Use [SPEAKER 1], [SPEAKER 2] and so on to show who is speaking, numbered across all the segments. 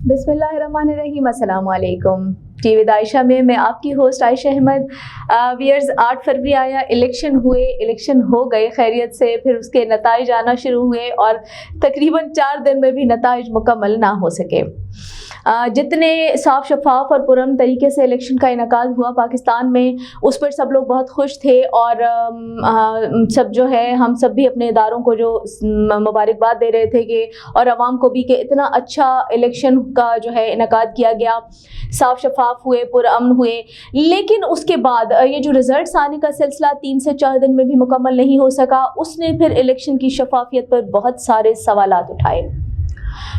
[SPEAKER 1] बिस्मिल्लाहिर्रहमानिर्रहीम, अस्सलाम वालेकुम। टी विद आयशा में मैं आपकी होस्ट आयशा अहमद। वियर्स, 8 फरवरी आया, इलेक्शन हो गए खैरियत से, फिर उसके नताइज आना शुरू हुए और तकरीबन 4 दिन में भी नताइज मुकम्मल ना हो सके। जितने साफ शफाफ और पुरअमन तरीके से इलेक्शन का इनकाद हुआ पाकिस्तान में, उस पर सब लोग बहुत खुश थे और सब जो है हम सब भी अपने इदारों को जो मुबारकबाद दे रहे थे कि और आवाम को भी कि इतना अच्छा इलेक्शन का जो है इनकाद किया गया, साफ शफाफ हुए, पुरअमन हुए। लेकिन उसके बाद ये जो रिज़ल्ट्स आने का सिलसिला 3 से 4 दिन में भी मुकम्मल नहीं हो सका, उसने फिर इलेक्शन की शफाफियत पर बहुत सारे सवालात उठाए।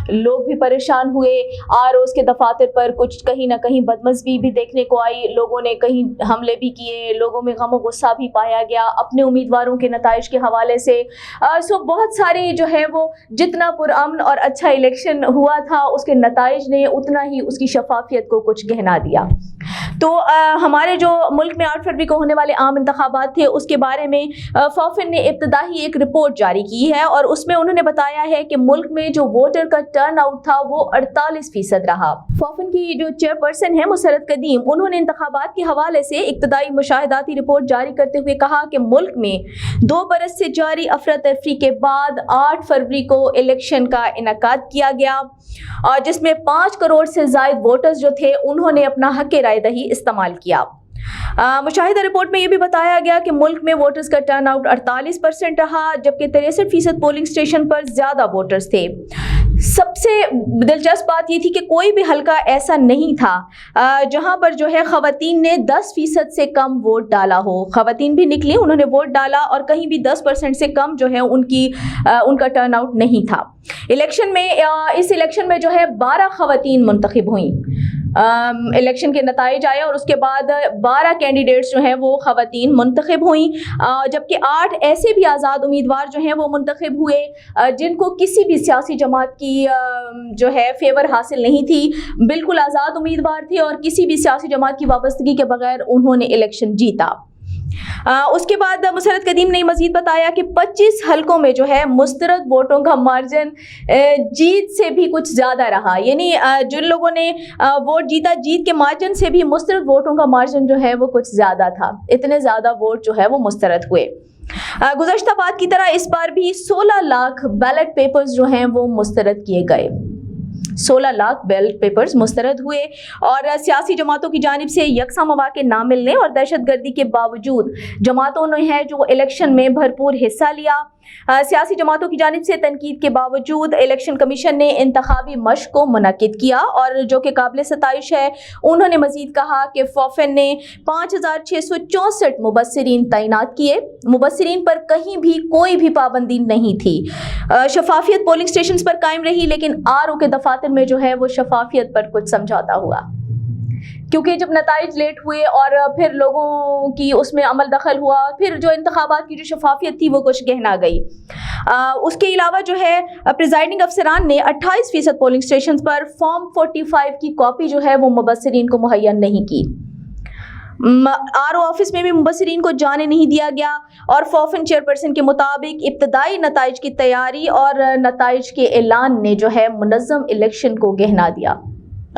[SPEAKER 1] लोग भी परेशान हुए। आरओज़ के दफातर पर कुछ कहीं ना कहीं बदमज़गी भी देखने को आई, लोगों ने कहीं हमले भी किए, लोगों में गम और गुस्सा भी पाया गया अपने उम्मीदवारों के नताइज के हवाले से। सो बहुत सारे जो है वो जितना पुरअमन और अच्छा इलेक्शन हुआ था, उसके नताइज ने उतना ही उसकी शफाफियत को कुछ गहना दिया। तो हमारे जो मुल्क में 8 फरवरी को होने वाले आम इंतखाबात थे, उसके बारे में फॉफिन ने इब्तदाई एक रिपोर्ट जारी की है और उसमें उन्होंने बताया है कि मुल्क में जो वोटर का टर्न आउट था वो 48% रहा। फॉफिन की जो चेयरपर्सन है मुसरत कदीम, उन्होंने इंतखाबात के हवाले से इब्तदाई मुशाहिदाती रिपोर्ट जारी करते हुए कहा कि मुल्क में 2 बरस से जारी अफरा तफरी के बाद 8 फरवरी को इलेक्शन का इनकाद किया गया और जिसमें 5 करोड़ से ज़ायद वोटर्स जो थे उन्होंने अपना हक़ राय दही इस्तेमाल किया। मुशाहिदा रिपोर्ट में यह भी बताया गया कि मुल्क में वोटर्स का टर्न आउट 48% रहा, जबकि 63% पोलिंग स्टेशन पर ज़्यादा वोटर्स थे। सबसे दिलचस्प बात यह थी कि कोई भी हल्का ऐसा नहीं था जहां पर जो है ख़वातीन ने 10% से कम वोट डाला हो। ख़वातीन भी निकली, उन्होंने वोट डाला और कहीं भी 10% से कम जो है उनका टर्न आउट नहीं था। इस इलेक्शन में जो है 12 ख़वातीन मुंतखब हुई। इलेक्शन के नताइज आए और उसके बाद 12 कैंडिडेट्स जो हैं वो ख़वातीन मुंतखब हुई, जबकि 8 ऐसे भी आज़ाद उम्मीदवार जो हैं वो मुंतखब हुए जिनको किसी भी सियासी जमात की जो है फेवर हासिल नहीं थी, बिल्कुल आज़ाद उम्मीदवार थे और किसी भी सियासी जमात की वाबस्तगी के बगैर उन्होंने इलेक्शन जीता। उसके बाद मुसरत कदीम ने मजीद बताया कि 25 हलकों में जो है मुस्तरद वोटों का मार्जिन जीत से भी कुछ ज़्यादा रहा, यानी जिन लोगों ने वोट जीता, जीत के मार्जिन से भी मुस्तरद वोटों का मार्जिन जो है वो कुछ ज़्यादा था। इतने ज़्यादा वोट जो है वो मुस्तरद हुए। गुज़श्ता बार की तरह इस बार भी 16 लाख बैलेट पेपर्स जो हैं वो मुस्तरद किए गए। 16 लाख बैलेट पेपर्स मुस्तरद हुए और सियासी जमातों की जानिब से यकसा मौके ना मिलने और दहशतगर्दी के बावजूद जमातों ने है जो इलेक्शन में भरपूर हिस्सा लिया। सियासी जमातों की जानिब से तनकीद के बावजूद इलेक्शन कमीशन ने इंतखाबी मश्क को मुनक्किद किया और जो कि काबिल सताइश है। उन्होंने मजीद कहा कि फॉफिन ने 5664 मुबस्सिरीन तैनात किए। मुबस्सिरीन पर कहीं भी कोई भी पाबंदी नहीं थी। शफाफियत पोलिंग स्टेशन पर कायम रही, लेकिन आरओ के दफातर में जो है वो शफाफियत पर कुछ समझौता हुआ, क्योंकि जब नताइज लेट हुए और फिर लोगों की उसमें अमल दखल हुआ, फिर जो इंतखाबात की जो शफाफियत थी वो कुछ गहना गई। उसके अलावा जो है प्रिजाइडिंग अफसरान ने 28% पोलिंग स्टेशन पर फॉर्म 45 की कॉपी जो है वो मुबस्सिरीन को मुहैया नहीं की। आरओ ऑफिस में भी मुबस्सिरीन को जाने नहीं दिया गया और फॉफिन चेयरपर्सन के मुताबिक इब्तदाई नताइज की तैयारी और नताइज के ऐलान ने जो है मुनज़्ज़म इलेक्शन को गहना दिया।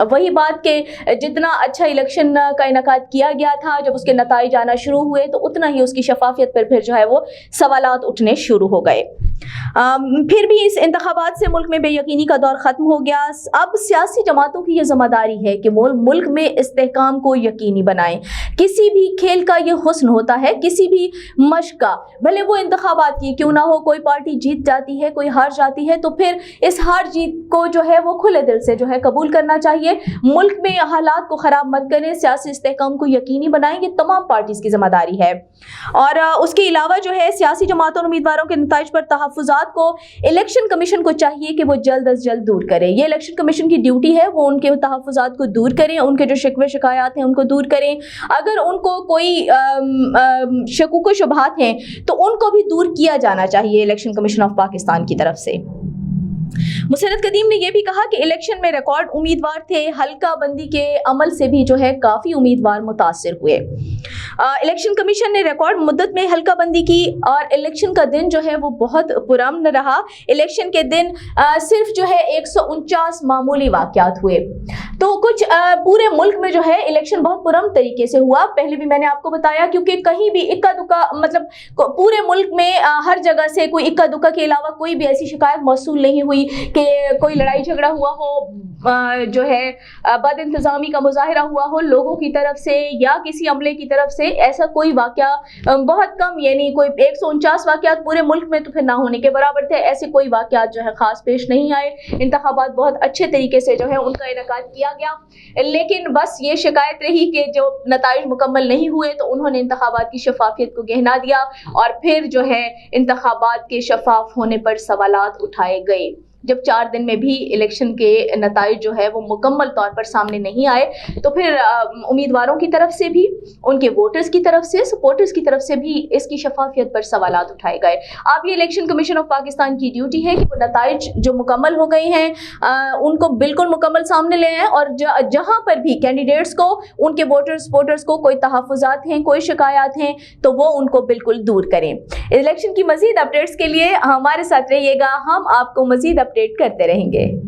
[SPEAKER 1] वही बात के जितना अच्छा इलेक्शन का इनकाद किया गया था, जब उसके नताइज आना शुरू हुए तो उतना ही उसकी शफाफियत पर फिर जो है वो सवालात उठने शुरू हो गए। फिर भी इस इंतखाबात से मुल्क में बेयकीनी का दौर ख़त्म हो गया। अब सियासी जमातों की ये ज़िम्मेदारी है कि मुल्क में इस्तेहकाम को यकीनी बनाएं। किसी भी खेल का ये हुस्न होता है, किसी भी मश्क का, भले वो इंतखाबात की क्यों ना हो, कोई पार्टी जीत जाती है, कोई हार जाती है, तो फिर इस हार जीत को जो है वो खुले दिल से जो है कबूल करना चाहिए। मुल्क में हालात को ख़राब मत करें, सियासी इस्तेहकाम को यकीनी बनाएं, ये तमाम पार्टीज़ की ज़िम्मेदारी है। और उसके अलावा जो है सियासी जमातों और उम्मीदवारों के नताइज पर तहफ़्फ़ुज़ात को इलेक्शन कमीशन को चाहिए कि वो जल्द अज जल्द दूर करें। ये इलेक्शन कमीशन की ड्यूटी है, वो उनके तहफ़्फ़ुज़ात को दूर करें, उनके जो शिकवे शिकायत हैं उनको दूर करें। अगर उनको कोई शकूक व शुबहात हैं तो उनको भी दूर किया जाना चाहिए इलेक्शन कमीशन ऑफ पाकिस्तान की तरफ से। मुसरत कदीम ने यह भी कहा कि इलेक्शन में रिकॉर्ड उम्मीदवार थे, हल्का बंदी के अमल से भी जो है काफ़ी उम्मीदवार मुतासिर हुए। इलेक्शन कमीशन ने रिकॉर्ड मुद्दत में हल्का बंदी की और इलेक्शन का दिन जो है वो बहुत पुरअमन रहा। इलेक्शन के दिन सिर्फ जो है 149 मामूली वाक़यात हुए। तो कुछ पूरे मुल्क में जो है इलेक्शन बहुत पुरअमन तरीके से हुआ। पहले भी मैंने आपको बताया, क्योंकि कहीं भी इक्का दुक्का, मतलब पूरे मुल्क में हर जगह से कोई इक्का दुक्का के अलावा कोई भी ऐसी शिकायत मौसूल नहीं हुई कि कोई लड़ाई झगड़ा हुआ हो, जो है बद इंतजामी का मुजाहिरा हुआ हो लोगों की तरफ से या किसी अमले की तरफ से। ऐसा कोई वाकया बहुत कम, यानी कोई 149 वाकयात पूरे मुल्क में तो फिर ना होने के बराबर थे। ऐसे कोई वाकयात जो है खास पेश नहीं आए। इंतखाबात बहुत अच्छे तरीके से जो है उनका इनेकाद किया गया, लेकिन बस ये शिकायत रही कि जो नताइज मुकम्मल नहीं हुए तो उन्होंने इंतखाबात की शफाफियत को गहना दिया और फिर जो है इंतखाबात के शफाफ होने पर सवालात उठाए गए। जब 4 दिन में भी इलेक्शन के नताइज जो है वो मुकम्मल तौर पर सामने नहीं आए तो फिर उम्मीदवारों की तरफ से भी, उनके वोटर्स की तरफ से, सपोर्टर्स की तरफ से भी इसकी शफाफियत पर सवालात उठाए गए। अब ये इलेक्शन कमीशन ऑफ पाकिस्तान की ड्यूटी है कि वो नताइज जो मुकम्मल हो गए हैं उनको बिल्कुल मुकम्मल सामने ले आएँ और जहाँ पर भी कैंडिडेट्स को, उनके वोटर्स सपोर्टर्स को कोई तहफ़्फ़ुज़ात हैं, कोई शिकायत हैं तो वो उनको बिल्कुल दूर करें। इलेक्शन की मज़ीद अपडेट्स के लिए हमारे साथ रहिएगा, हम आपको मज़ीद अपडेट करते रहेंगे।